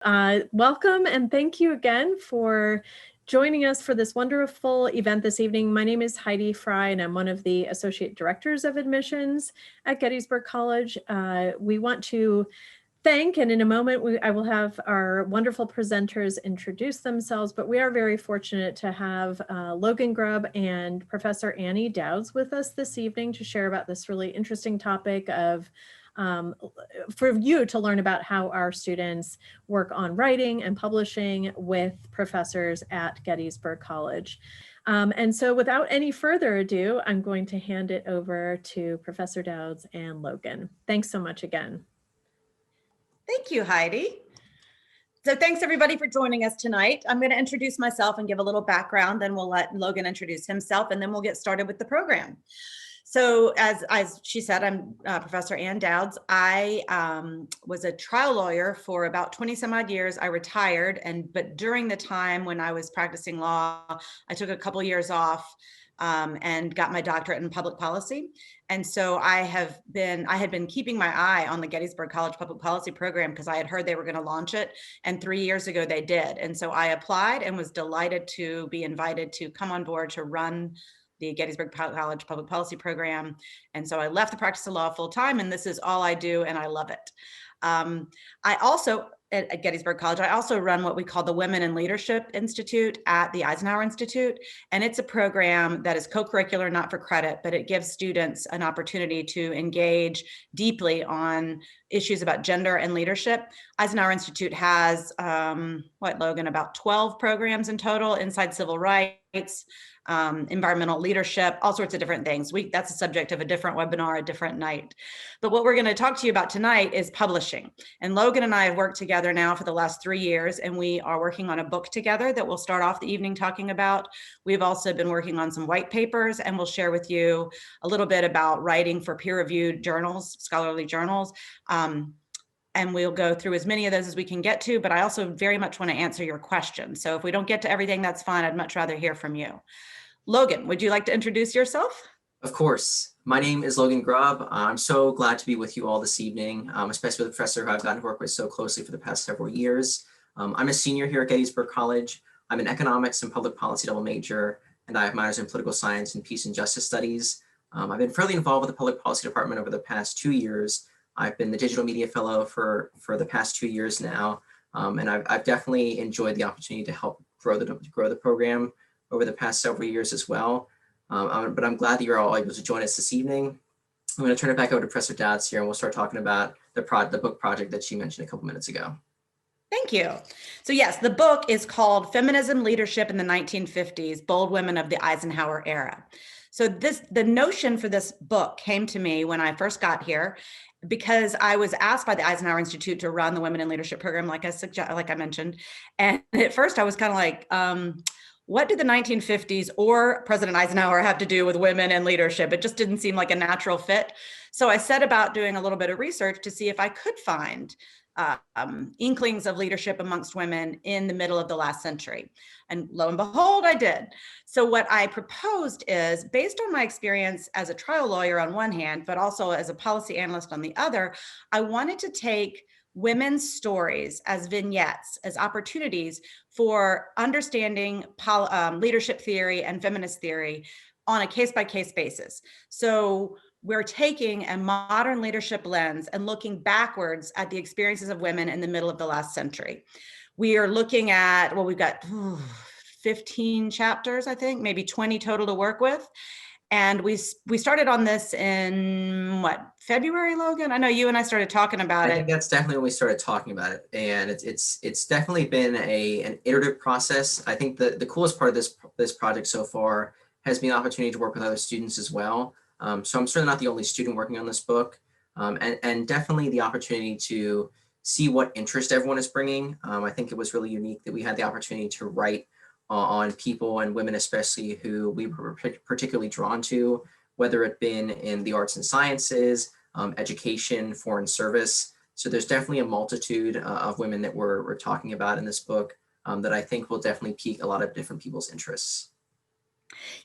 Welcome and thank you again for joining us for this wonderful event this evening. My name is Heidi Fry and I'm one of the Associate Directors of Admissions at Gettysburg College. We want to thank, and in a moment I will have our wonderful presenters introduce themselves, but we are very fortunate to have Logan Grubb and Professor Annie Douds with us this evening to share about this really interesting topic of for you to learn about how our students work on writing and publishing with professors at Gettysburg College. And so without any further ado, I'm going to hand it over to Professor Dowds and Logan. Thanks so much again. Thank you, Heidi. So thanks everybody for joining us tonight. I'm going to introduce myself and give a little background, then we'll let Logan introduce himself, and then we'll get started with the program. So as she said, I'm Professor Annie Douds. I was a trial lawyer for about 20 some odd years. I retired, but during the time when I was practicing law, I took a couple years off and got my doctorate in public policy. And so I had been keeping my eye on the Gettysburg College Public Policy Program because I had heard they were going to launch it. And 3 years ago they did. And so I applied and was delighted to be invited to come on board to run the Gettysburg College Public Policy Program. And so I left the practice of law full time, and this is all I do, and I love it. I also, at Gettysburg College, I also run what we call the Women in Leadership Institute at the Eisenhower Institute. And it's a program that is co-curricular, not for credit, but it gives students an opportunity to engage deeply on issues about gender and leadership. Eisenhower Institute has, Logan, about 12 programs in total inside civil rights, environmental leadership, all sorts of different things. That's a subject of a different webinar, a different night. But what we're going to talk to you about tonight is publishing. And Logan and I have worked together now for the last 3 years, and we are working on a book together that we'll start off the evening talking about. We've also been working on some white papers, and we'll share with you a little bit about writing for peer-reviewed journals, scholarly journals. And we'll go through as many of those as we can get to, but I also very much want to answer your questions. So if we don't get to everything, that's fine. I'd much rather hear from you. Logan, would you like to introduce yourself? Of course. My name is Logan Grubb. I'm so glad to be with you all this evening, especially with a professor who I've gotten to work with so closely for the past several years. I'm a senior here at Gettysburg College. I'm an economics and public policy double major, and I have minors in political science and peace and justice studies. I've been fairly involved with the public policy department over the past 2 years. I've been the digital media fellow for the past 2 years now, and I've definitely enjoyed the opportunity to help grow the program over the past several years as well. But I'm glad that you're all able to join us this evening. I'm going to turn it back over to Professor Dowds here, and we'll start talking about the book project that she mentioned a couple minutes ago. Thank you. So yes, the book is called Feminism, Leadership in the 1950s, Bold Women of the Eisenhower Era. So the notion for this book came to me when I first got here, because I was asked by the Eisenhower Institute to run the Women in Leadership program, like I mentioned. And at first I was kind of like, what did the 1950s or President Eisenhower have to do with women and leadership? It just didn't seem like a natural fit. So I set about doing a little bit of research to see if I could find inklings of leadership amongst women in the middle of the last century. And lo and behold, I did. So what I proposed is, based on my experience as a trial lawyer on one hand, but also as a policy analyst on the other, I wanted to take women's stories as vignettes, as opportunities for understanding leadership theory and feminist theory on a case-by-case basis. So we're taking a modern leadership lens and looking backwards at the experiences of women in the middle of the last century. We are looking at, we've got 15 chapters, I think, maybe 20 total to work with. And we started on this in February, Logan? I know you and I started talking about it. I think that's definitely when we started talking about it. And it's definitely been an iterative process. I think the coolest part of this project so far has been the opportunity to work with other students as well. So I'm certainly not the only student working on this book, and definitely the opportunity to see what interest everyone is bringing. I think it was really unique that we had the opportunity to write on people, and women especially, who we were particularly drawn to, whether it been in the arts and sciences, education, foreign service. So there's definitely a multitude of women that we're talking about in this book that I think will definitely pique a lot of different people's interests.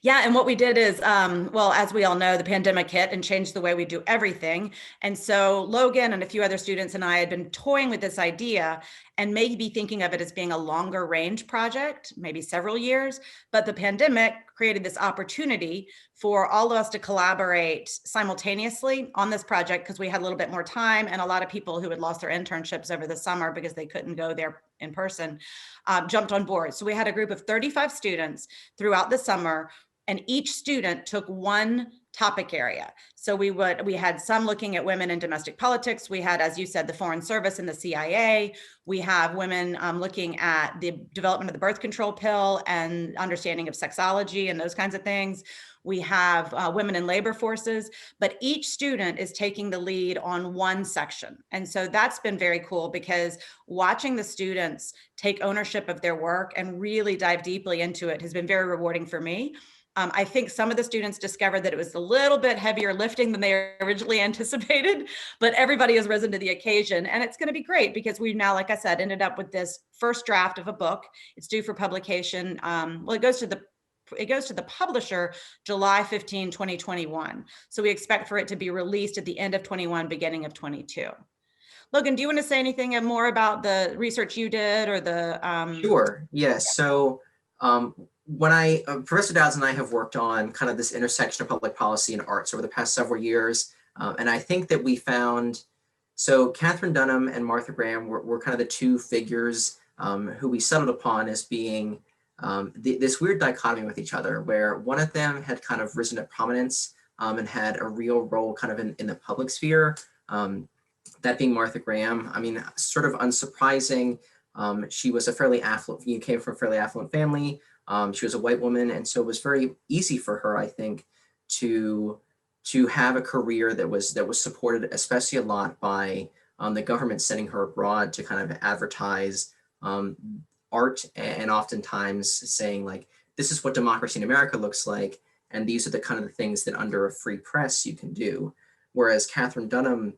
Yeah, and what we did is, as we all know, the pandemic hit and changed the way we do everything. And so Logan and a few other students and I had been toying with this idea and maybe thinking of it as being a longer range project, maybe several years. But the pandemic created this opportunity for all of us to collaborate simultaneously on this project because we had a little bit more time, and a lot of people who had lost their internships over the summer because they couldn't go there in person jumped on board. So we had a group of 35 students throughout the summer, and each student took one topic area. So we had some looking at women in domestic politics. We had, as you said, the Foreign Service and the CIA. We have women looking at the development of the birth control pill and understanding of sexology and those kinds of things. We have women in labor forces, but each student is taking the lead on one section. And so that's been very cool, because watching the students take ownership of their work and really dive deeply into it has been very rewarding for me. I think some of the students discovered that it was a little bit heavier lifting than they originally anticipated, but everybody has risen to the occasion, and it's going to be great because we've now, like I said, ended up with this first draft of a book. It's due for publication. Well, it goes to the publisher July 15, 2021. So we expect for it to be released at the end of 21, beginning of 22. Logan, do you want to say anything more about the research you did, or the? Sure. Yes. So when Professor Dowds and I have worked on kind of this intersection of public policy and arts over the past several years. And I think that we found, so Katherine Dunham and Martha Graham were kind of the two figures who we settled upon as being this weird dichotomy with each other, where one of them had kind of risen to prominence and had a real role kind of in the public sphere. That being Martha Graham. I mean, sort of unsurprising. She was a fairly affluent, you came from a fairly affluent family. She was a white woman, and so it was very easy for her, I think, to have a career that was supported, especially a lot by the government sending her abroad to kind of advertise art, and oftentimes saying, like, this is what democracy in America looks like, and these are the kind of the things that under a free press you can do. Whereas Katherine Dunham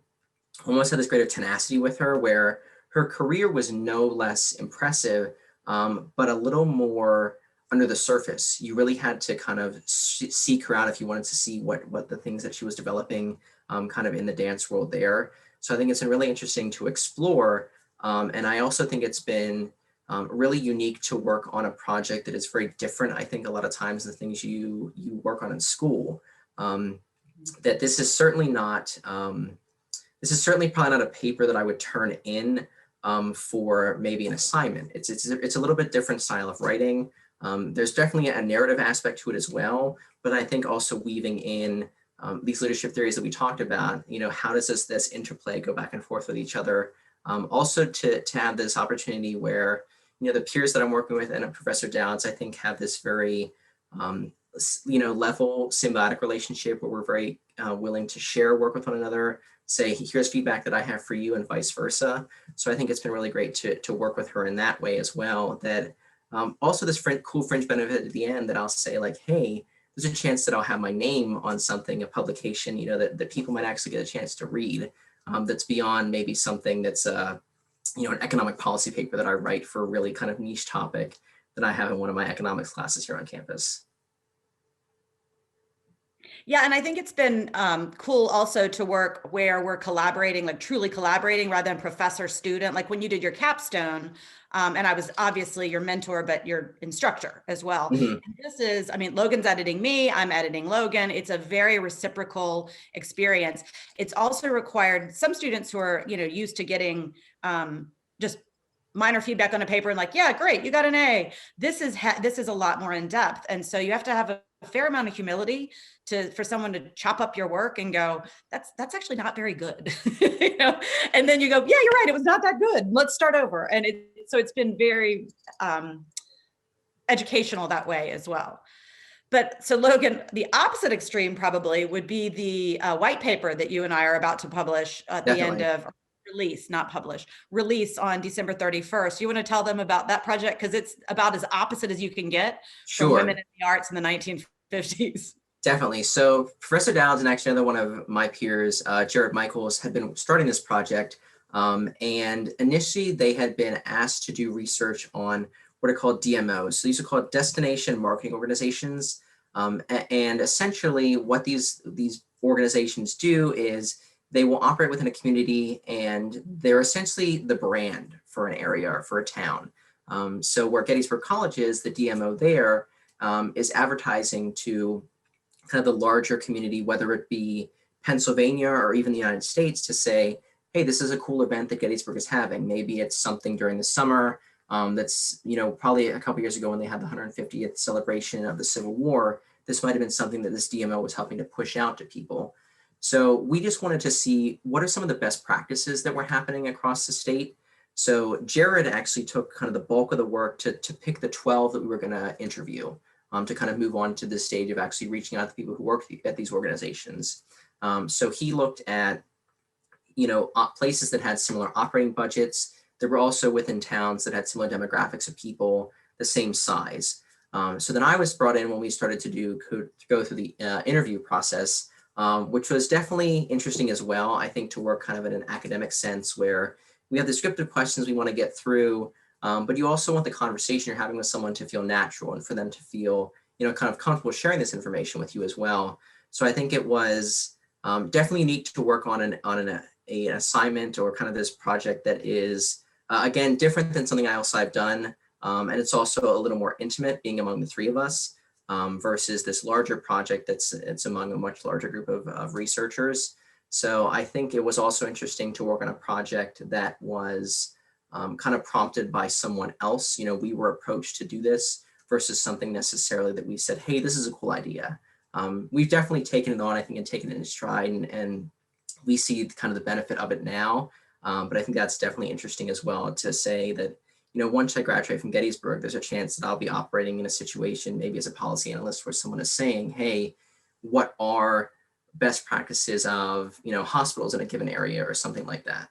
almost had this greater tenacity with her, where her career was no less impressive, but a little more under the surface. You really had to kind of seek her out if you wanted to see what the things that she was developing kind of in the dance world there. So I think it's been really interesting to explore. And I also think it's been really unique to work on a project that is very different, I think, a lot of times the things you work on in school. That this is certainly not, this is certainly probably not a paper that I would turn in for maybe an assignment. It's a little bit different style of writing. There's definitely a narrative aspect to it as well, but I think also weaving in these leadership theories that we talked about, you know, how does this interplay go back and forth with each other? Also to have this opportunity where, you know, the peers that I'm working with and Professor Dowds, I think, have this very, you know, level symbiotic relationship where we're very willing to share work with one another, say, here's feedback that I have for you, and vice versa. So I think it's been really great to work with her in that way as well. That also this cool fringe benefit at the end that I'll say, like, hey, there's a chance that I'll have my name on something, a publication, you know, that people might actually get a chance to read, that's beyond maybe something that's you know, an economic policy paper that I write for a really kind of niche topic that I have in one of my economics classes here on campus. Yeah, and I think it's been cool also to work where we're collaborating, like truly collaborating rather than professor-student. Like when you did your capstone, and I was obviously your mentor, but your instructor as well. Mm-hmm. And this is, I mean, Logan's editing me, I'm editing Logan. It's a very reciprocal experience. It's also required some students who are, you know, used to getting just minor feedback on a paper and like, yeah, great, you got an A. This is a lot more in depth. And so you have to have a fair amount of humility for someone to chop up your work and go, that's actually not very good. You know? And then you go, yeah, you're right, it was not that good. Let's start over. And so it's been very educational that way as well. But so Logan, the opposite extreme probably would be the white paper that you and I are about to publish at the end of release, not publish, release on December 31st. You want to tell them about that project? Because it's about as opposite as you can get from women in the arts in the 1950s. Definitely. So Professor Dowds and actually another one of my peers, Jared Michaels, had been starting this project. And initially they had been asked to do research on what are called DMOs. So these are called Destination Marketing Organizations. And essentially what these organizations do is they will operate within a community, and they're essentially the brand for an area or for a town. So where Gettysburg College is, the DMO there is advertising to kind of the larger community, whether it be Pennsylvania or even the United States, to say, hey, this is a cool event that Gettysburg is having. Maybe it's something during the summer that's, probably a couple years ago when they had the 150th celebration of the Civil War, this might have been something that this DMO was helping to push out to people. So we just wanted to see what are some of the best practices that were happening across the state. So Jared actually took kind of the bulk of the work to pick the 12 that we were going to interview, to kind of move on to the stage of actually reaching out to people who work at these organizations. So he looked at, places that had similar operating budgets. There were also within towns that had similar demographics of people the same size. So then I was brought in when we started to go through the interview process, which was definitely interesting as well. I think to work kind of in an academic sense where we have the scripted questions we want to get through, but you also want the conversation you're having with someone to feel natural and for them to feel, kind of comfortable sharing this information with you as well. So I think it was definitely neat to work on an assignment or kind of this project that is, again, different than something else I've done. And it's also a little more intimate being among the three of us versus this larger project it's among a much larger group of researchers. So I think it was also interesting to work on a project that was kind of prompted by someone else. We were approached to do this versus something necessarily that we said, hey, this is a cool idea. We've definitely taken it on, I think, and taken it in stride, and we see kind of the benefit of it now. But I think that's definitely interesting as well to say that, once I graduate from Gettysburg, there's a chance that I'll be operating in a situation, maybe as a policy analyst, where someone is saying, hey, what are best practices of, hospitals in a given area or something like that.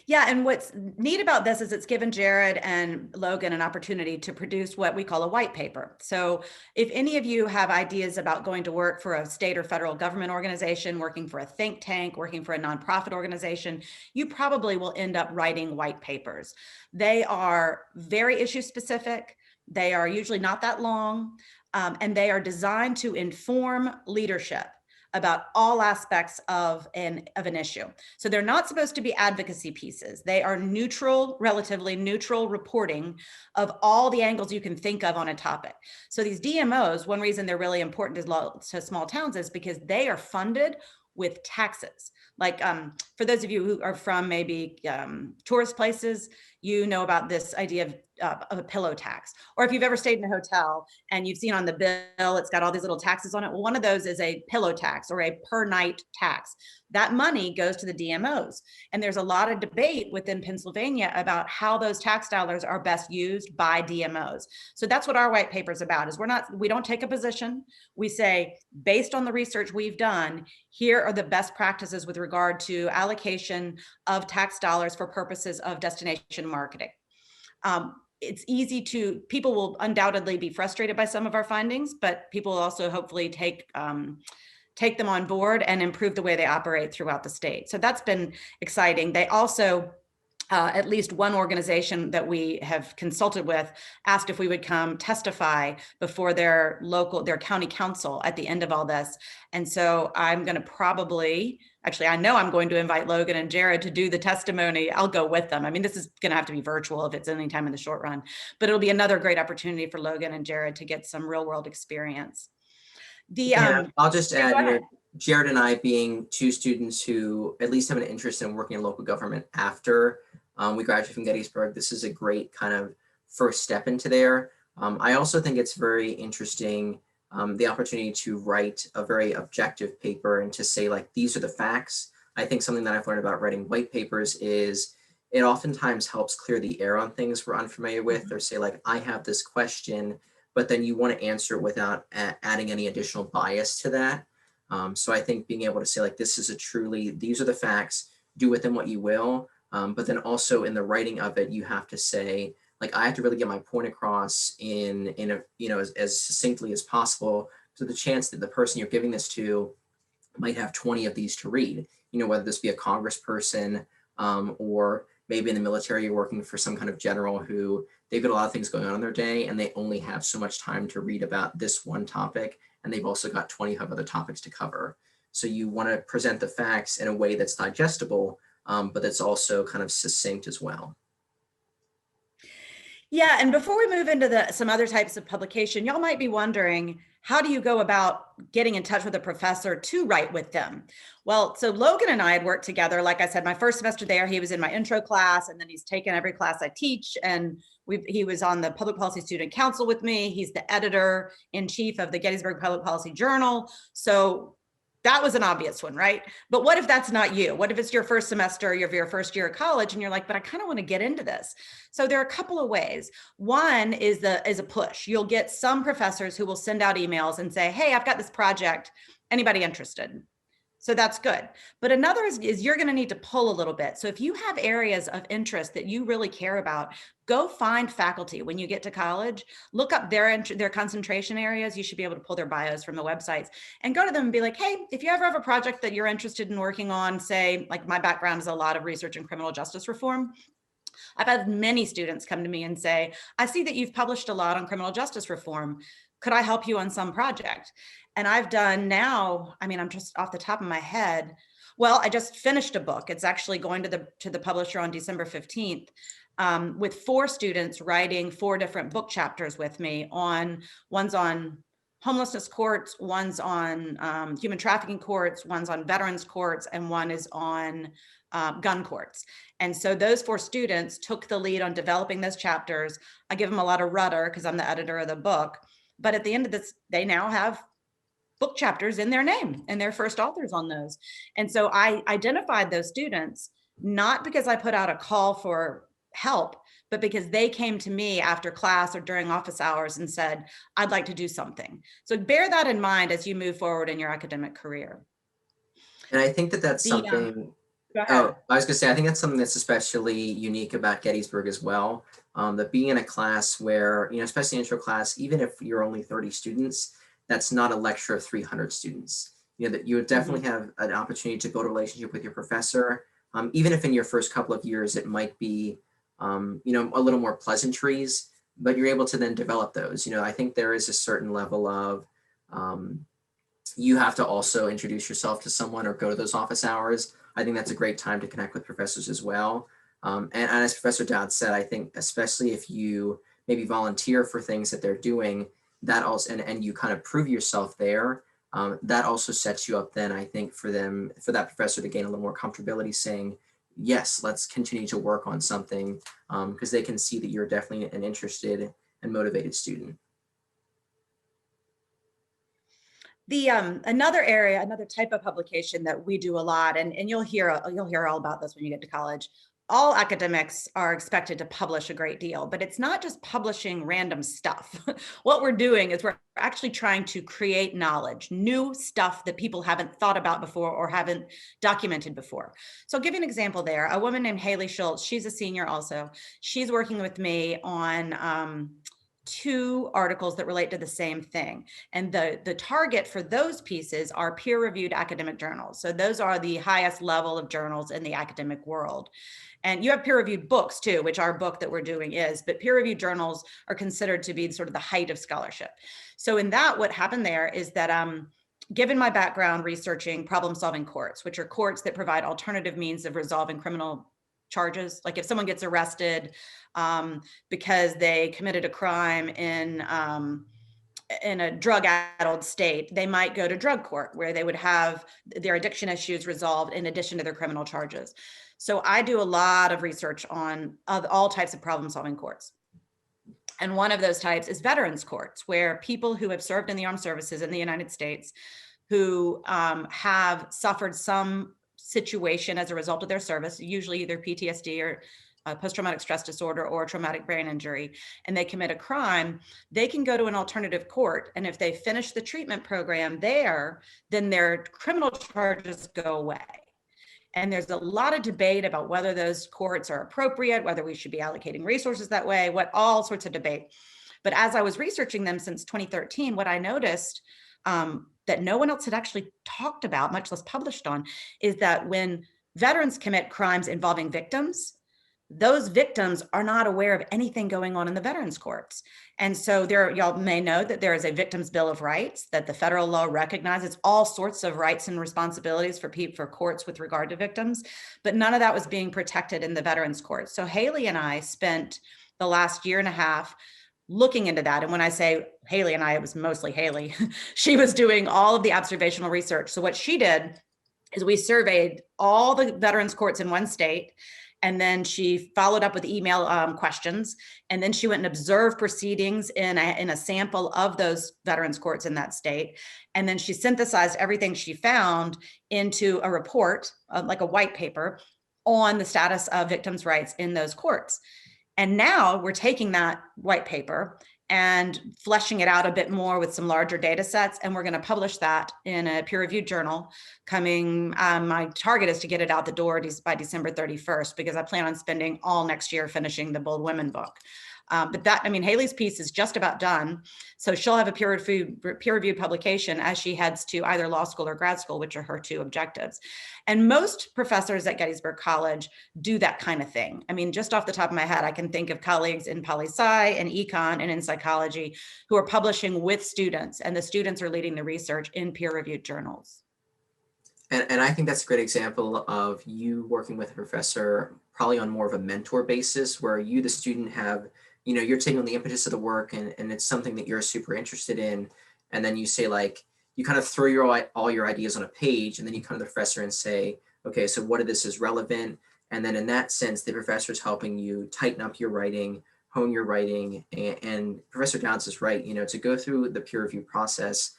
Yeah, and what's neat about this is it's given Jared and Logan an opportunity to produce what we call a white paper. So if any of you have ideas about going to work for a state or federal government organization, working for a think tank, working for a nonprofit organization, you probably will end up writing white papers. They are very issue specific. They are usually not that long, and they are designed to inform leadership about all aspects of an issue. So they're not supposed to be advocacy pieces. They are neutral, relatively neutral reporting of all the angles you can think of on a topic. So these DMOs, one reason they're really important to small towns is because they are funded with taxes. Like for those of you who are from maybe tourist places, you know about this idea of a pillow tax. Or if you've ever stayed in a hotel and you've seen on the bill, it's got all these little taxes on it. Well, one of those is a pillow tax or a per night tax. That money goes to the DMOs. And there's a lot of debate within Pennsylvania about how those tax dollars are best used by DMOs. So that's what our white paper is about, is we don't take a position. We say, based on the research we've done, here are the best practices with regard to allocation of tax dollars for purposes of destination marketing. It's easy people will undoubtedly be frustrated by some of our findings, but people will also hopefully take them on board and improve the way they operate throughout the state. So that's been exciting. They also, at least one organization that we have consulted with asked if we would come testify before their county council at the end of all this. And so I'm going to I know I'm going to invite Logan and Jared to do the testimony. I'll go with them. I mean, this is going to have to be virtual if it's any time in the short run, but it'll be another great opportunity for Logan and Jared to get some real world experience. I'll just add, Jared and I being two students who at least have an interest in working in local government after we graduated from Gettysburg, this is a great kind of first step into there. I also think it's very interesting, the opportunity to write a very objective paper and to say, like, these are the facts. I think something that I've learned about writing white papers is it oftentimes helps clear the air on things we're unfamiliar with, or say, like, I have this question, but then you want to answer it without adding any additional bias to that. So I think being able to say, like, these are the facts, do with them what you will. But then also in the writing of it, you have to say, like, I have to really get my point across in a, as succinctly as possible. So the chance that the person you're giving this to might have 20 of these to read, whether this be a congressperson or maybe in the military, you're working for some kind of general who they've got a lot of things going on in their day and they only have so much time to read about this one topic. And they've also got 20 other topics to cover. So you want to present the facts in a way that's digestible, but that's also kind of succinct as well. Yeah, and before we move into some other types of publication, y'all might be wondering, how do you go about getting in touch with a professor to write with them? Well, so Logan and I had worked together. Like I said, my first semester there, he was in my intro class, and then he's taken every class I teach. And he was on the Public Policy Student Council with me. He's the editor in chief of the Gettysburg Public Policy Journal. So that was an obvious one, right? But what if that's not you? What if it's your first semester, your first year of college, and you're like, but I kind of want to get into this. So there are a couple of ways. One is a push. You'll get some professors who will send out emails and say, hey, I've got this project. Anybody interested? So that's good. But another is you're going to need to pull a little bit. So if you have areas of interest that you really care about, go find faculty when you get to college, look up their concentration areas. You should be able to pull their bios from the websites and go to them and be like, hey, if you ever have a project that you're interested in working on, say, like my background is a lot of research in criminal justice reform. I've had many students come to me and say, I see that you've published a lot on criminal justice reform. Could I help you on some project? And I've done now, I mean, I'm just off the top of my head. Well, I just finished a book. It's actually going to the publisher on December 15th with 4 students writing 4 different book chapters with me one's on homelessness courts, one's on human trafficking courts, one's on veterans courts, and one is on gun courts. And so those 4 students took the lead on developing those chapters. I give them a lot of rudder because I'm the editor of the book. But at the end of this, they now have book chapters in their name and they're first authors on those. And so I identified those students, not because I put out a call for help, but because they came to me after class or during office hours and said, I'd like to do something. So bear that in mind as you move forward in your academic career. And I think that that's something, oh, I was gonna say, I think that's something that's especially unique about Gettysburg as well. That being in a class where, especially intro class, even if you're only 30 students, that's not a lecture of 300 students. That you would definitely have an opportunity to build a relationship with your professor. Even if in your first couple of years, it might be, a little more pleasantries, but you're able to then develop those. I think there is a certain level of, you have to also introduce yourself to someone or go to those office hours. I think that's a great time to connect with professors as well. And as Professor Dowds said, I think especially if you maybe volunteer for things that they're doing, that also, and you kind of prove yourself there, that also sets you up then, I think, for that professor to gain a little more comfortability saying, yes, let's continue to work on something, because they can see that you're definitely an interested and motivated student. Another type of publication that we do a lot, and you'll hear all about this when you get to college. All academics are expected to publish a great deal, but it's not just publishing random stuff. What we're doing is we're actually trying to create knowledge, new stuff that people haven't thought about before or haven't documented before. So I'll give you an example there. A woman named Haley Schultz, she's a senior also. She's working with me on 2 articles that relate to the same thing. And the target for those pieces are peer-reviewed academic journals. So those are the highest level of journals in the academic world. And you have peer-reviewed books too, which our book that we're doing is, but peer-reviewed journals are considered to be sort of the height of scholarship. So in that, what happened there is that given my background researching problem-solving courts, which are courts that provide alternative means of resolving criminal charges, like if someone gets arrested because they committed a crime in a drug-addled state, they might go to drug court where they would have their addiction issues resolved in addition to their criminal charges. So I do a lot of research on all types of problem-solving courts. And one of those types is veterans courts, where people who have served in the armed services in the United States who have suffered some situation as a result of their service, usually either PTSD or post-traumatic stress disorder or traumatic brain injury, and they commit a crime, they can go to an alternative court. And if they finish the treatment program there, then their criminal charges go away. And there's a lot of debate about whether those courts are appropriate, whether we should be allocating resources that way, all sorts of debate. But as I was researching them since 2013, what I noticed that no one else had actually talked about, much less published on, is that when veterans commit crimes involving victims, those victims are not aware of anything going on in the veterans courts. And so y'all may know that there is a Victims' Bill of Rights, that the federal law recognizes all sorts of rights and responsibilities for courts with regard to victims, but none of that was being protected in the veterans courts. So Haley and I spent the last year and a half looking into that. And when I say Haley and I, it was mostly Haley. She was doing all of the observational research. So what she did is we surveyed all the veterans courts in one state, and then she followed up with email questions, and then she went and observed proceedings in a sample of those veterans courts in that state, and then she synthesized everything she found into a report, like a white paper, on the status of victims' rights in those courts. And now we're taking that white paper and fleshing it out a bit more with some larger data sets. And we're going to publish that in a peer-reviewed journal coming. My target is to get it out the door by December 31st, because I plan on spending all next year finishing the Bold Women book. But that, I mean, Haley's piece is just about done. So she'll have a peer-reviewed publication as she heads to either law school or grad school, which are her two objectives. And most professors at Gettysburg College do that kind of thing. I mean, just off the top of my head, I can think of colleagues in poli-sci and econ and in psychology who are publishing with students, and the students are leading the research in peer-reviewed journals. And I think that's a great example of you working with a professor probably on more of a mentor basis, where you, the student, have, you know, you're taking on the impetus of the work, and it's something that you're super interested in. And then you say, like, you kind of throw all your ideas on a page, and then you come to the professor and say, okay, so what of this is relevant? And then in that sense, the professor is helping you tighten up your writing, hone your writing. And Professor Dowds is right, you know, to go through the peer review process,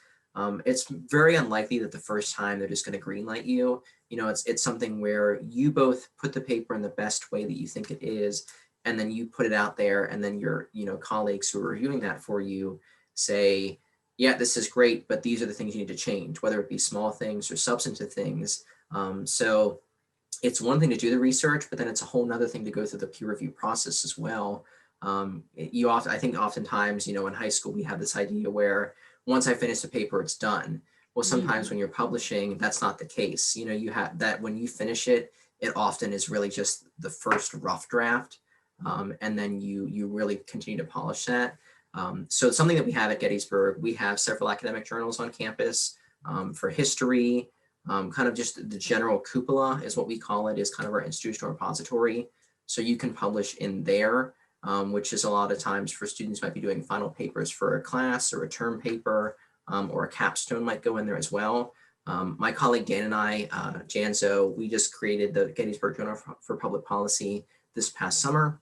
it's very unlikely that the first time they're just going to greenlight you. You know, it's something where you both put the paper in the best way that you think it is, and then you put it out there, and then your, you know, colleagues who are reviewing that for you say, yeah, this is great, but these are the things you need to change, whether it be small things or substantive things. So it's one thing to do the research, but then it's a whole nother thing to go through the peer review process as well. I think oftentimes, you know, in high school, we have this idea where once I finish the paper, it's done. Well, sometimes when you're publishing, that's not the case. You know, you have that when you finish it, it often is really just the first rough draft. And then you really continue to polish that. So it's something that we have at Gettysburg. We have several academic journals on campus for history, kind of just the general cupola is what we call it, is kind of our institutional repository. So you can publish in there, which is a lot of times for students might be doing final papers for a class or a term paper, or a capstone might go in there as well. My colleague Dan and I, Janzo, we just created the Gettysburg Journal for Public Policy this past summer.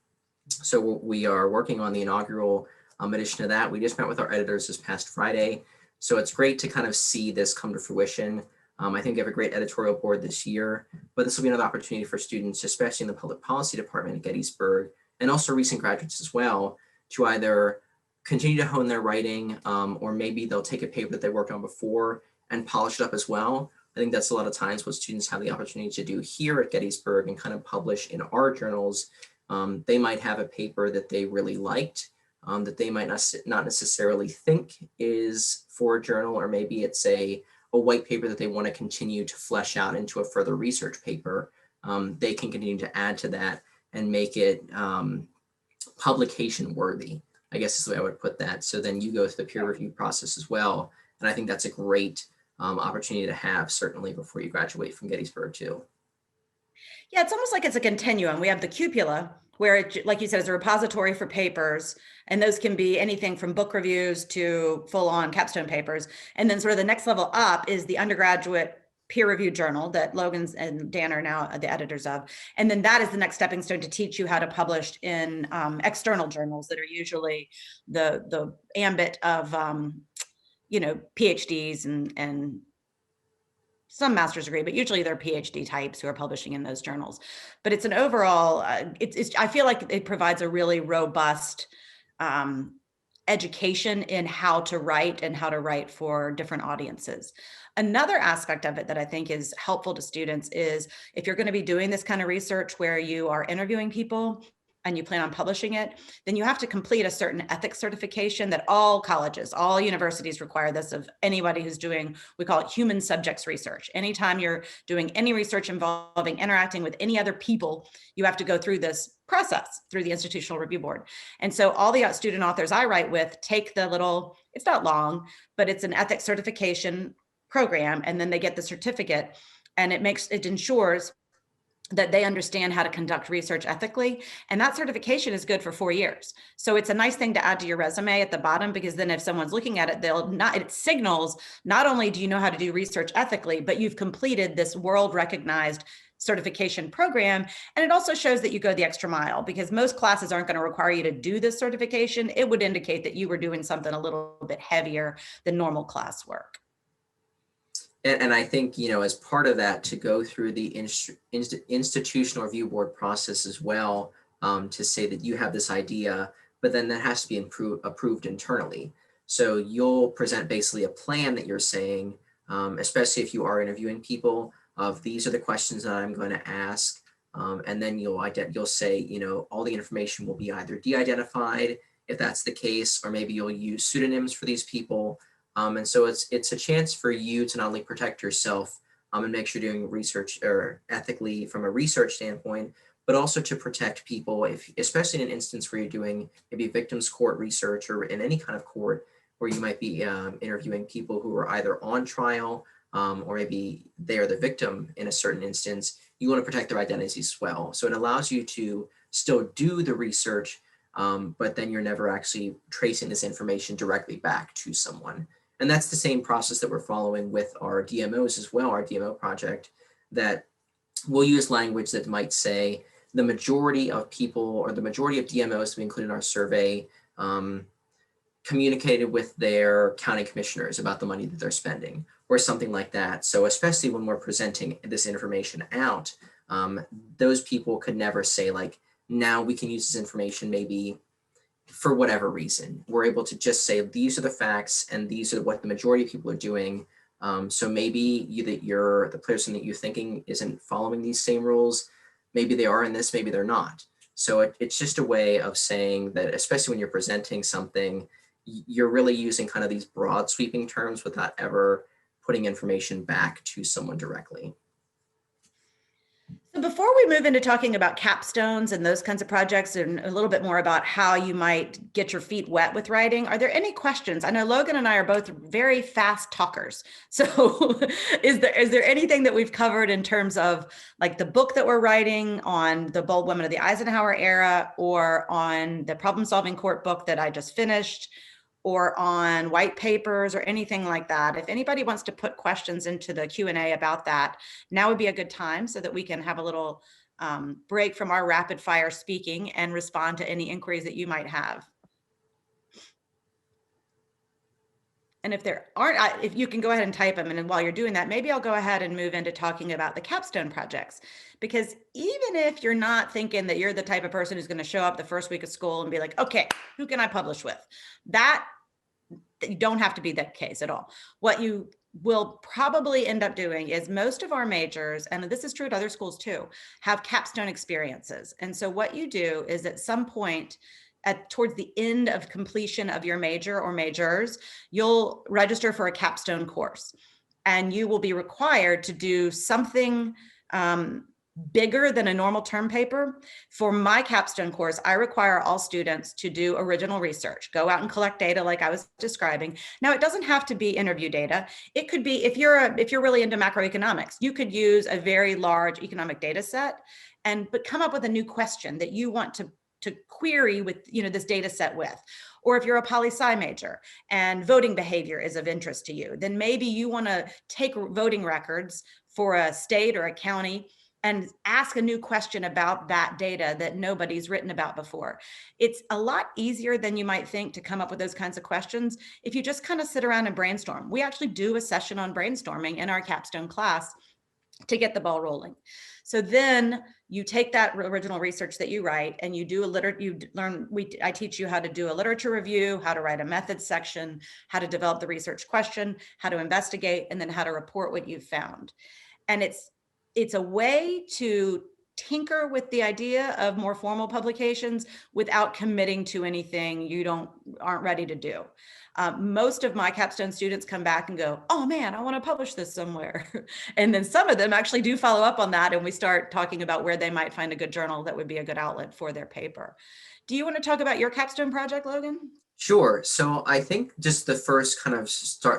So we are working on the inaugural edition of that. We just met with our editors this past Friday. So it's great to kind of see this come to fruition. I think we have a great editorial board this year, but this will be another opportunity for students, especially in the public policy department at Gettysburg, and also recent graduates as well, to either continue to hone their writing, or maybe they'll take a paper that they worked on before and polish it up as well. I think that's a lot of times what students have the opportunity to do here at Gettysburg and kind of publish in our journals. They might have a paper that they really liked, that they might not necessarily think is for a journal, or maybe it's a white paper that they want to continue to flesh out into a further research paper. They can continue to add to that and make it publication worthy, I guess is the way I would put that. So then you go through the peer review process as well. And I think that's a great opportunity to have, certainly before you graduate from Gettysburg too. Yeah, it's almost like it's a continuum. We have the cupola, where it, like you said, is a repository for papers, and those can be anything from book reviews to full-on capstone papers. And then sort of the next level up is the undergraduate peer-reviewed journal that Logan and Dan are now the editors of. And then that is the next stepping stone to teach you how to publish in external journals that are usually the ambit of you know, PhDs and some master's degree, but usually they're PhD types who are publishing in those journals. But it's an overall, I feel like it provides a really robust education in how to write and how to write for different audiences. Another aspect of it that I think is helpful to students is if you're going to be doing this kind of research where you are interviewing people and you plan on publishing it, then you have to complete a certain ethics certification that all colleges, all universities require this of anybody who's doing, we call it human subjects research. Anytime you're doing any research involving interacting with any other people, you have to go through this process through the Institutional Review Board. And so all the student authors I write with take the little, it's not long, but it's an ethics certification program, and then they get the certificate, and it ensures that they understand how to conduct research ethically. And that certification is good for 4 years. So it's a nice thing to add to your resume at the bottom, because then if someone's looking at it, it signals not only do you know how to do research ethically, but you've completed this world recognized certification program. And it also shows that you go the extra mile, because most classes aren't going to require you to do this certification. It would indicate that you were doing something a little bit heavier than normal classwork. And I think, as part of that, to go through the institutional review board process as well, to say that you have this idea, but then that has to be approved internally. So you'll present basically a plan that you're saying, especially if you are interviewing people, of these are the questions that I'm going to ask. And then you'll say, all the information will be either de-identified, if that's the case, or maybe you'll use pseudonyms for these people. And so it's a chance for you to not only protect yourself and make sure you're doing research or ethically from a research standpoint, but also to protect people, especially in an instance where you're doing maybe victims court research, or in any kind of court where you might be interviewing people who are either on trial or maybe they are the victim in a certain instance. You want to protect their identities as well. So it allows you to still do the research, but then you're never actually tracing this information directly back to someone. And that's the same process that we're following with our DMOs as well, our DMO project, that we'll use language that might say the majority of people, or the majority of DMOs we include in our survey, communicated with their county commissioners about the money that they're spending, or something like that. So especially when we're presenting this information out, those people could never say like, now we can use this information maybe for whatever reason. We're able to just say, these are the facts and these are what the majority of people are doing. So maybe you're the person that you're thinking isn't following these same rules. Maybe they are in this, maybe they're not. So it's just a way of saying that, especially when you're presenting something, you're really using kind of these broad sweeping terms without ever putting information back to someone directly. So before we move into talking about capstones and those kinds of projects, and a little bit more about how you might get your feet wet with writing, are there any questions? I know Logan and I are both very fast talkers. So is there anything that we've covered in terms of like the book that we're writing on the bold women of the Eisenhower era, or on the problem solving court book that I just finished, or on white papers, or anything like that? If anybody wants to put questions into the Q&A about that, now would be a good time, so that we can have a little break from our rapid fire speaking and respond to any inquiries that you might have. And if there aren't, if you can go ahead and type them. And while you're doing that, maybe I'll go ahead and move into talking about the capstone projects. Because even if you're not thinking that you're the type of person who's going to show up the first week of school and be like, okay, who can I publish with? That you don't have to be that case at all. What you will probably end up doing is, most of our majors, and this is true at other schools too, have capstone experiences. And so what you do is, at some point towards the end of completion of your major or majors, you'll register for a capstone course, and you will be required to do something bigger than a normal term paper. For my capstone course, I require all students to do original research, go out and collect data like I was describing. Now, it doesn't have to be interview data. It could be, if you're really into macroeconomics, you could use a very large economic data set but come up with a new question that you want to query with this data set with. Or if you're a poli-sci major and voting behavior is of interest to you, then maybe you want to take voting records for a state or a county and ask a new question about that data that nobody's written about before. It's a lot easier than you might think to come up with those kinds of questions if you just kind of sit around and brainstorm. We actually do a session on brainstorming in our capstone class to get the ball rolling. So then you take that original research that you write and you do I teach you how to do a literature review, how to write a methods section, how to develop the research question, how to investigate, and then how to report what you've found. And it's a way to tinker with the idea of more formal publications without committing to anything you aren't ready to do. Most of my capstone students come back and go, oh man, I want to publish this somewhere. And then some of them actually do follow up on that, and we start talking about where they might find a good journal that would be a good outlet for their paper. Do you want to talk about your capstone project, Logan? Sure. So I think just the first kind of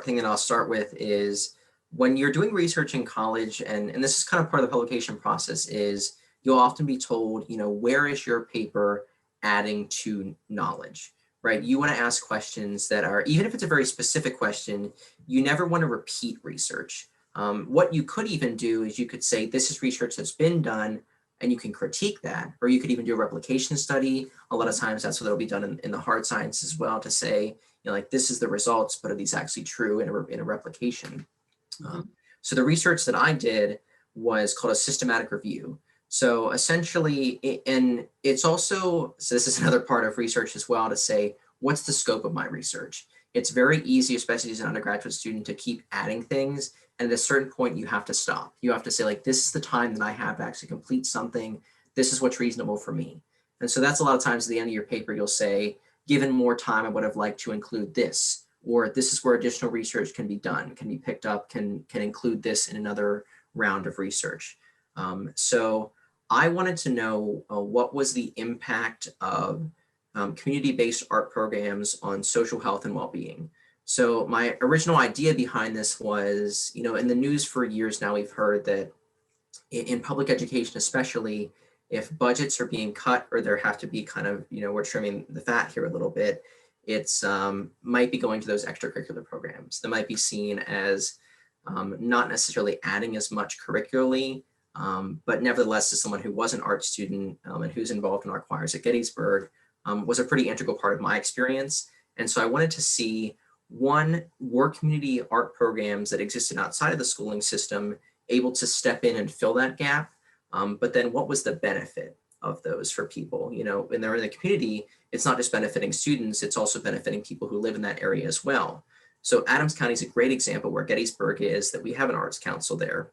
thing that I'll start with is, when you're doing research in college, and this is kind of part of the publication process, is you'll often be told, where is your paper adding to knowledge, right? You want to ask questions that are, even if it's a very specific question, you never want to repeat research. What you could even do is you could say, this is research that's been done, and you can critique that, or you could even do a replication study. A lot of times that's what will be done in the hard sciences as well, to say, like, this is the results, but are these actually true in a replication? So the research that I did was called a systematic review. So essentially, and it's also, so this is another part of research as well, to say, what's the scope of my research? It's very easy, especially as an undergraduate student, to keep adding things. And at a certain point, you have to stop. You have to say, like, this is the time that I have to actually complete something. This is what's reasonable for me. And so that's a lot of times at the end of your paper, you'll say, given more time, I would have liked to include this, or this is where additional research can be done, can be picked up, can include this in another round of research. So I wanted to know what was the impact of community-based art programs on social health and well-being. So my original idea behind this was, in the news for years now, we've heard that in public education, especially, if budgets are being cut, or there have to be kind of, we're trimming the fat here a little bit, it's might be going to those extracurricular programs that might be seen as not necessarily adding as much curricularly, but nevertheless, as someone who was an art student and who's involved in our choirs at Gettysburg, was a pretty integral part of my experience. And so I wanted to see, one, were community art programs that existed outside of the schooling system able to step in and fill that gap? But then what was the benefit of those for people? When they're in the community, it's not just benefiting students, it's also benefiting people who live in that area as well. So Adams County is a great example where Gettysburg is, that we have an arts council there.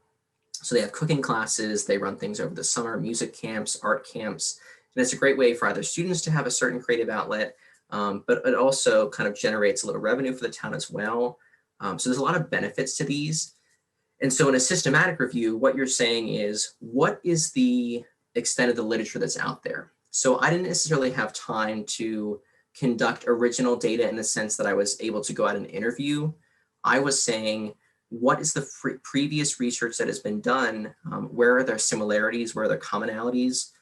So they have cooking classes, they run things over the summer, music camps, art camps, and it's a great way for either students to have a certain creative outlet, but it also kind of generates a little revenue for the town as well. So there's a lot of benefits to these. And so in a systematic review, what you're saying is, what is the extent of the literature that's out there? So I didn't necessarily have time to conduct original data in the sense that I was able to go out and interview. I was saying, what is the previous research that has been done? Where are there similarities? Where are there commonalities?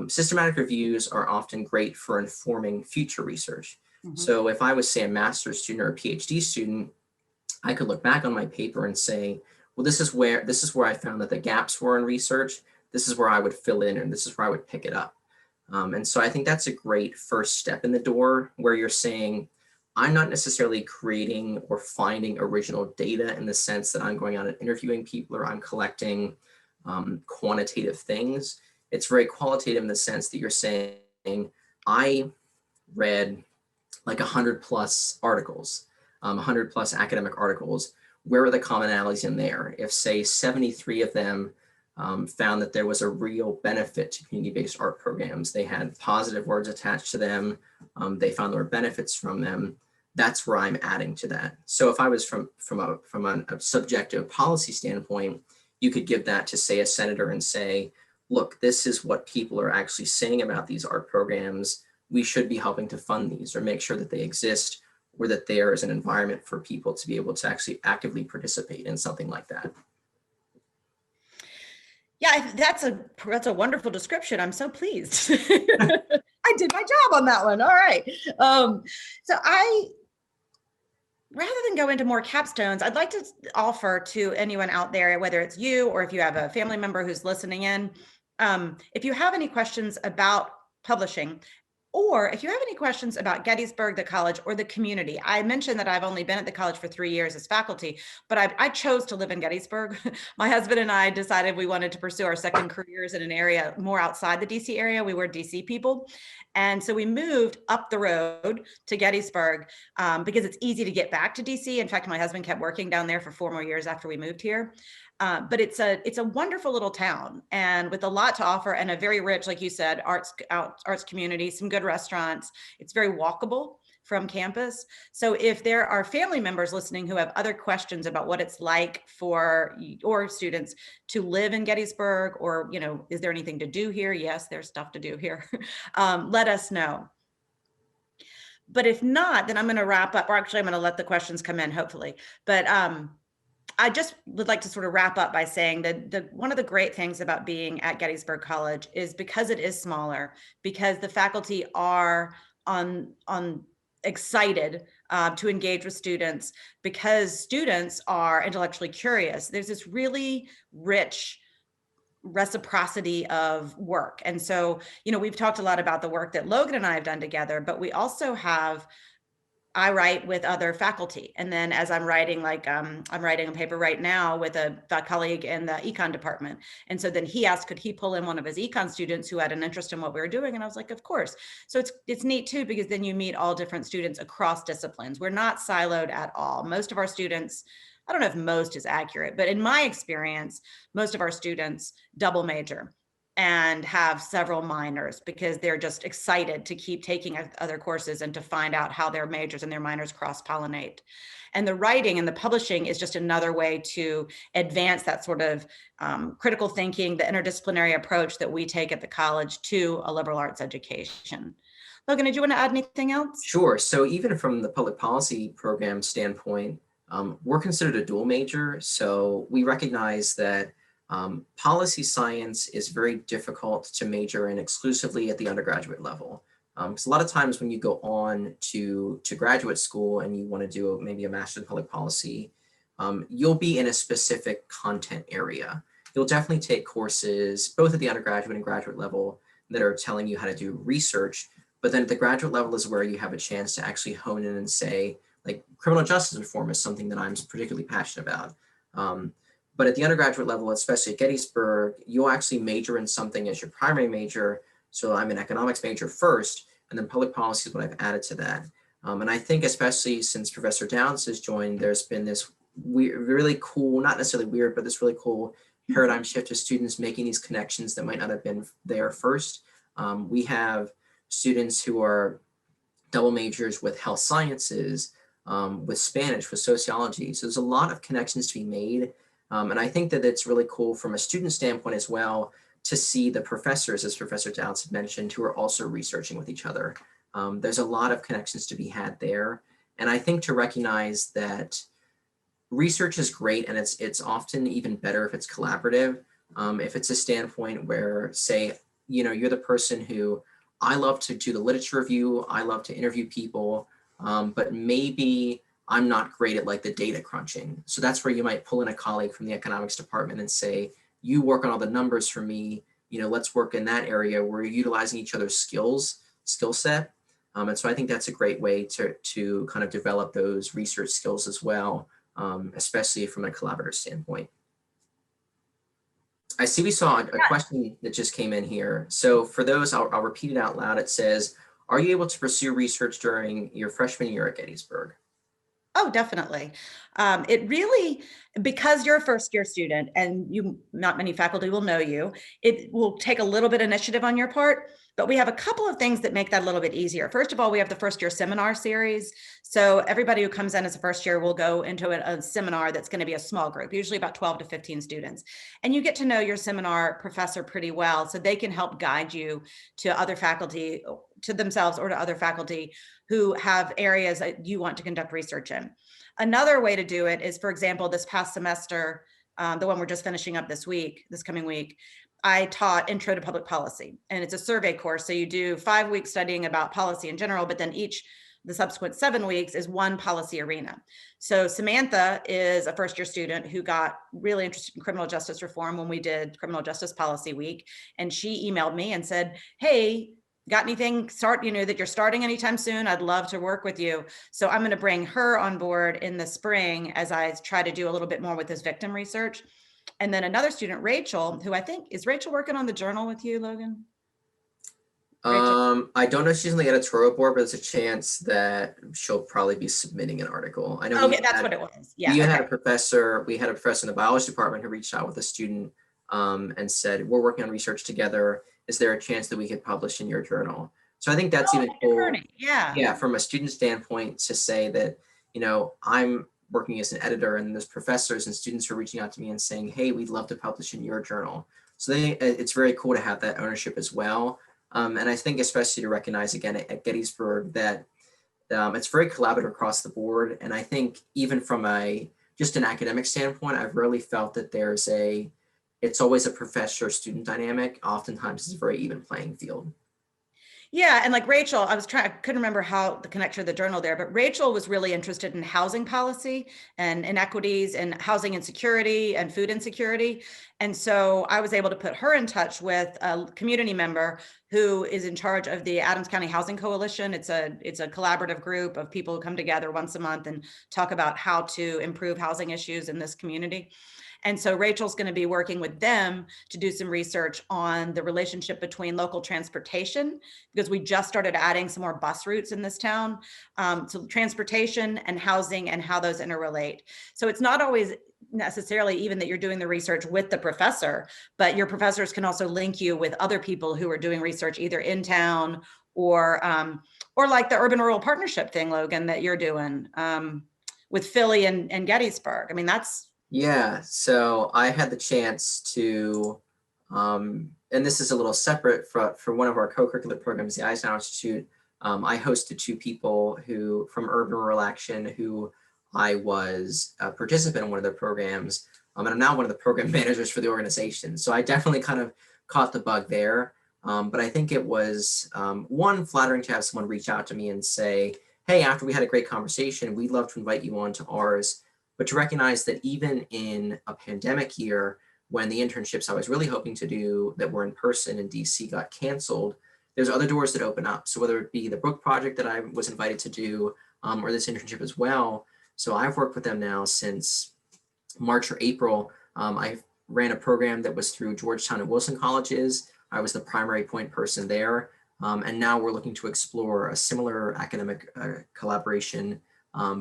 Systematic reviews are often great for informing future research. So if I was, say, a master's student or a PhD student, I could look back on my paper and say, well, this is where I found that the gaps were in research. This is where I would fill in, and this is where I would pick it up. And so I think that's a great first step in the door, where you're saying, I'm not necessarily creating or finding original data in the sense that I'm going out and interviewing people, or I'm collecting quantitative things. It's very qualitative in the sense that you're saying, I read like 100 plus articles, 100 plus academic articles. Where are the commonalities in there? If, say, 73 of them found that there was a real benefit to community-based art programs, they had positive words attached to them, they found there were benefits from them, that's where I'm adding to that. So if I was from a subjective policy standpoint, you could give that to, say, a senator and say, look, this is what people are actually saying about these art programs. We should be helping to fund these, or make sure that they exist, or that there is an environment for people to be able to actually actively participate in something like that. Yeah, that's a wonderful description. I'm so pleased. I did my job on that one. All right. So rather than go into more capstones, I'd like to offer to anyone out there, whether it's you or if you have a family member who's listening in, if you have any questions about publishing, or if you have any questions about Gettysburg, the college, or the community. I mentioned that I've only been at the college for 3 years as faculty, but I chose to live in Gettysburg. My husband and I decided we wanted to pursue our second careers in an area more outside the DC area. We were DC people. And so we moved up the road to Gettysburg because it's easy to get back to DC. In fact, my husband kept working down there for 4 more years after we moved here. But it's a wonderful little town, and with a lot to offer, and a very rich, like you said, arts community, some good restaurants. It's very walkable from campus. So if there are family members listening who have other questions about what it's like for your students to live in Gettysburg, or, is there anything to do here? Yes, there's stuff to do here. Let us know. But if not, then I'm going to wrap up, or actually I'm going to let the questions come in, hopefully. But I just would like to sort of wrap up by saying that one of the great things about being at Gettysburg College is because it is smaller, because the faculty are on excited to engage with students, because students are intellectually curious. There's this really rich reciprocity of work. And so, we've talked a lot about the work that Logan and I have done together, but we also I write with other faculty. And then as I'm writing, I'm writing a paper right now with a colleague in the econ department. And so then he asked, could he pull in one of his econ students who had an interest in what we were doing? And I was like, of course. So it's neat too, because then you meet all different students across disciplines. We're not siloed at all. Most of our students, I don't know if most is accurate, but in my experience, most of our students double major and have several minors because they're just excited to keep taking other courses and to find out how their majors and their minors cross-pollinate. And the writing and the publishing is just another way to advance that sort of critical thinking, the interdisciplinary approach that we take at the college to a liberal arts education. Logan, did you want to add anything else? Sure. So even from the public policy program standpoint, we're considered a dual major. So we recognize that policy science is very difficult to major in exclusively at the undergraduate level. Because a lot of times when you go on to graduate school and you want to do maybe a master's in public policy, you'll be in a specific content area. You'll definitely take courses both at the undergraduate and graduate level that are telling you how to do research. But then at the graduate level is where you have a chance to actually hone in and say, like, criminal justice reform is something that I'm particularly passionate about. But at the undergraduate level, especially at Gettysburg, you'll actually major in something as your primary major. So I'm an economics major first, and then public policy is what I've added to that. And I think especially since Professor Dowds has joined, there's been this really cool, not necessarily weird, but this really cool paradigm shift of students making these connections that might not have been there first. We have students who are double majors with health sciences, with Spanish, with sociology. So there's a lot of connections to be made. And I think that it's really cool from a student standpoint as well to see the professors, as Professor Dowds had mentioned, who are also researching with each other. There's a lot of connections to be had there. And I think to recognize that research is great, and it's often even better if it's collaborative. If it's a standpoint where, say, you're the person who, I love to do the literature review, I love to interview people, but maybe I'm not great at like the data crunching. So that's where you might pull in a colleague from the economics department and say, you work on all the numbers for me, let's work in that area where you're utilizing each other's skill set. And so I think that's a great way to kind of develop those research skills as well, especially from a collaborative standpoint. I see we saw a question that just came in here. So for those, I'll repeat it out loud. It says, are you able to pursue research during your freshman year at Gettysburg? Oh, definitely. It really, because you're a first year student and not many faculty will know you, it will take a little bit of initiative on your part, but we have a couple of things that make that a little bit easier. First of all, we have the first year seminar series. So everybody who comes in as a first year will go into a seminar that's going to be a small group, usually about 12 to 15 students. And you get to know your seminar professor pretty well, so they can help guide you to other faculty, to themselves or to other faculty who have areas that you want to conduct research in. Another way to do it is, for example, this past semester, the one we're just finishing up this coming week, I taught Intro to Public Policy, and it's a survey course. So you do 5 weeks studying about policy in general, but then the subsequent 7 weeks is one policy arena. So Samantha is a first year student who got really interested in criminal justice reform when we did Criminal Justice Policy Week. And she emailed me and said, hey, got anything that you're starting anytime soon? I'd love to work with you. So I'm going to bring her on board in the spring as I try to do a little bit more with this victim research. And then another student, Rachel, who I think, is Rachel working on the journal with you, Logan? I don't know if she's on the editorial board, but there's a chance that she'll probably be submitting an article. I know. Okay, that's what it was. Yeah. We had a professor in the biology department who reached out with a student and said, we're working on research together. Is there a chance that we could publish in your journal? So I think that's even cool. Yeah, from a student standpoint, to say that, I'm working as an editor and there's professors and students who are reaching out to me and saying, hey, we'd love to publish in your journal. So it's very cool to have that ownership as well. And I think especially to recognize again at Gettysburg that it's very collaborative across the board. And I think even from a just an academic standpoint, I've really felt that it's always a professor-student dynamic. Oftentimes it's a very even playing field. Yeah, and like Rachel, I couldn't remember how the connection of the journal there, but Rachel was really interested in housing policy and inequities and housing insecurity and food insecurity. And so I was able to put her in touch with a community member who is in charge of the Adams County Housing Coalition. It's a collaborative group of people who come together once a month and talk about how to improve housing issues in this community. And so Rachel's going to be working with them to do some research on the relationship between local transportation, because we just started adding some more bus routes in this town. So transportation and housing and how those interrelate. So it's not always necessarily even that you're doing the research with the professor, but your professors can also link you with other people who are doing research either in town or like the urban rural partnership thing, Logan, that you're doing with Philly and Gettysburg. I mean, Yeah, so I had the chance to, and this is a little separate for one of our co-curricular programs, the Eisenhower Institute. I hosted two people from Urban Rural Action who I was a participant in one of their programs, and I'm now one of the program managers for the organization. So I definitely kind of caught the bug there. But I think it was, one, flattering to have someone reach out to me and say, hey, after we had a great conversation, we'd love to invite you on to ours. But to recognize that even in a pandemic year, when the internships I was really hoping to do that were in person in DC got canceled, there's other doors that open up. So whether it be the book project that I was invited to do, or this internship as well. So I've worked with them now since March or April. I ran a program that was through Georgetown and Wilson colleges. I was the primary point person there. And now we're looking to explore a similar academic collaboration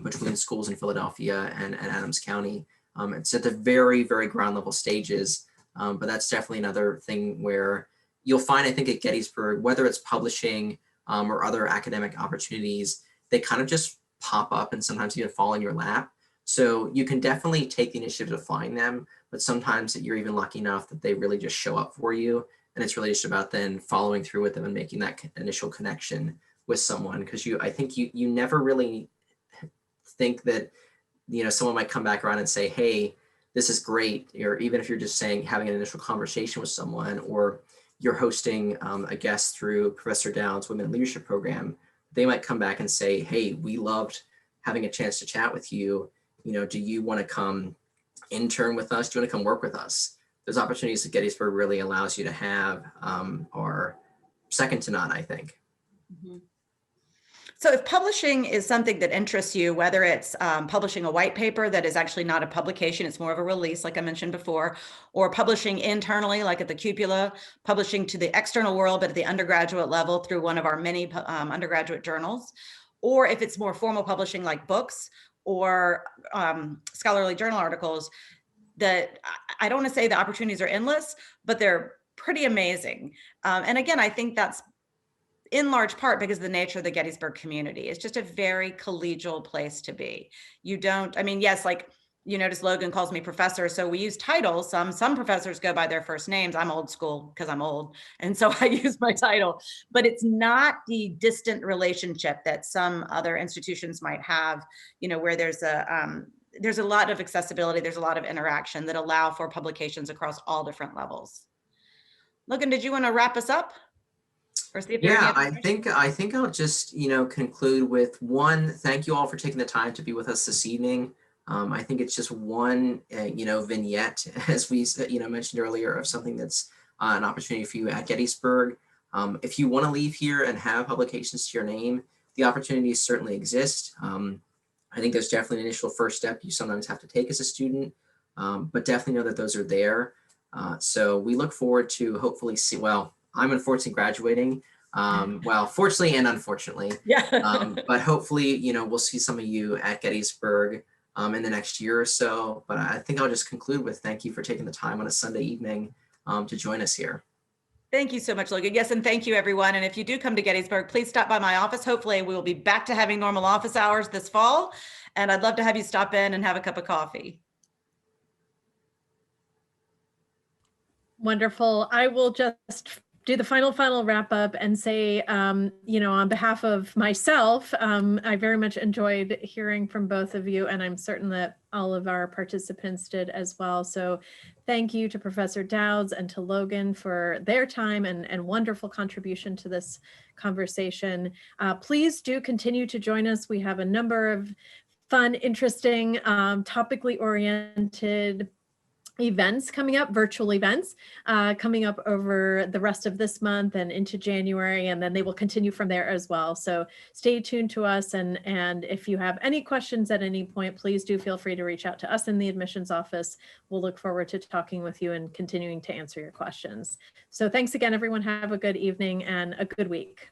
between schools in Philadelphia and Adams County. It's at the very, very ground level stages, but that's definitely another thing where you'll find, I think at Gettysburg, whether it's publishing or other academic opportunities, they kind of just pop up and sometimes even fall in your lap. So you can definitely take the initiative to find them, but sometimes you're even lucky enough that they really just show up for you. And it's really just about then following through with them and making that initial connection with someone. Because I think you never really think that, someone might come back around and say, hey, this is great. Or even if you're just having an initial conversation with someone, or you're hosting a guest through Professor Dowds' Women in Leadership Program, they might come back and say, hey, we loved having a chance to chat with you. Do you want to come intern with us? Do you want to come work with us? Those opportunities that Gettysburg really allows you to have are second to none, I think. Mm-hmm. So if publishing is something that interests you, whether it's publishing a white paper that is actually not a publication, it's more of a release, like I mentioned before, or publishing internally, like at the Cupola, publishing to the external world, but at the undergraduate level through one of our many undergraduate journals, or if it's more formal publishing like books or scholarly journal articles, that I don't want to say the opportunities are endless, but they're pretty amazing. And again, I think that's in large part because of the nature of the Gettysburg community. It's just a very collegial place to be. Yes, like you notice Logan calls me professor, so we use titles. Some professors go by their first names. I'm old school because I'm old, and so I use my title, but it's not the distant relationship that some other institutions might have, where there's a lot of accessibility, there's a lot of interaction that allow for publications across all different levels. Logan, did you want to wrap us up? Or see if there are any Yeah, other questions? I think I'll just, conclude with one, thank you all for taking the time to be with us this evening. I think it's just one, vignette, as we, mentioned earlier, of something that's an opportunity for you at Gettysburg. If you want to leave here and have publications to your name, the opportunities certainly exist. I think there's definitely an initial first step you sometimes have to take as a student, but definitely know that those are there. So we look forward to hopefully I'm unfortunately graduating. Fortunately and unfortunately. Yeah. But hopefully, we'll see some of you at Gettysburg in the next year or so. But I think I'll just conclude with thank you for taking the time on a Sunday evening to join us here. Thank you so much, Logan. Yes, and thank you, everyone. And if you do come to Gettysburg, please stop by my office. Hopefully, we will be back to having normal office hours this fall. And I'd love to have you stop in and have a cup of coffee. Wonderful. I will just do the final wrap up and say, on behalf of myself, I very much enjoyed hearing from both of you, and I'm certain that all of our participants did as well. So thank you to Professor Dowds and to Logan for their time and wonderful contribution to this conversation. Please do continue to join us. We have a number of fun, interesting, topically oriented events coming up, virtual events coming up over the rest of this month and into January, and then they will continue from there as well. So stay tuned to us, and if you have any questions at any point, please do feel free to reach out to us in the admissions office. We'll look forward to talking with you and continuing to answer your questions. So thanks again, everyone. Have a good evening and a good week.